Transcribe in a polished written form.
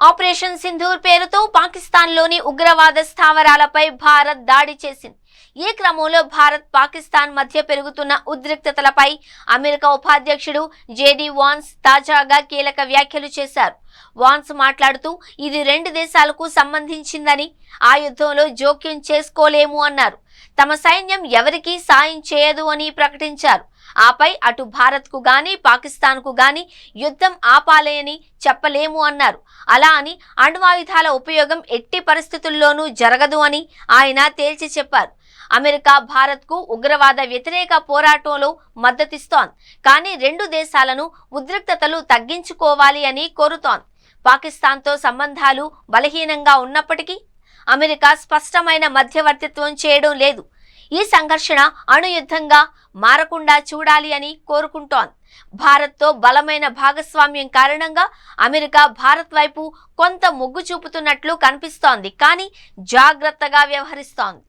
Operation Sindoor పేరుతో పాకిస్తాన్లోని ఉగ్రవాద స్థావరాలపై భారత్ దాడి చేసింది. ఈ క్రమంలో భారత్ పాకిస్తాన్ మధ్య పెరుగుతున్న ఉద్రిక్తతలపై అమెరికా ఉపాధ్యక్షుడు జేడీ వాన్స్ తాజాగా కీలక వ్యాఖ్యలు చేశారు. వాన్స్ మాట్లాడుతూ ఇది రెండు దేశాలకు సంబంధించిందని, ఆ యుద్ధంలో జోక్యం చేసుకోలేము అన్నారు. తమ సైన్యం ఎవరికీ సాయం చేయదు అని ప్రకటించారు. ఆపై అటు భారత్కు గాని పాకిస్తాన్కు గాని యుద్ధం ఆపాలని చెప్పలేము అన్నారు. అలా అని అణ్వాయుధాల ఉపయోగం ఎట్టి పరిస్థితుల్లోనూ జరగదు అని ఆయన తేల్చి చెప్పారు. అమెరికా భారత్కు ఉగ్రవాద వ్యతిరేక పోరాటంలో మద్దతిస్తోంది. కానీ రెండు దేశాలను ఉద్రిక్తతలు తగ్గించుకోవాలి అని కోరుతోంది. పాకిస్తాన్తో సంబంధాలు బలహీనంగా ఉన్నప్పటికీ అమెరికా స్పష్టమైన మధ్యవర్తిత్వం చేయడం లేదు. ఈ సంఘర్షణ అణుయుద్ధంగా మారకుండా చూడాలి అని కోరుకుంటోంది. భారత్తో బలమైన భాగస్వామ్యం కారణంగా అమెరికా భారత్ వైపు కొంత మొగ్గు చూపుతున్నట్లు కనిపిస్తోంది. కానీ జాగ్రత్తగా వ్యవహరిస్తోంది.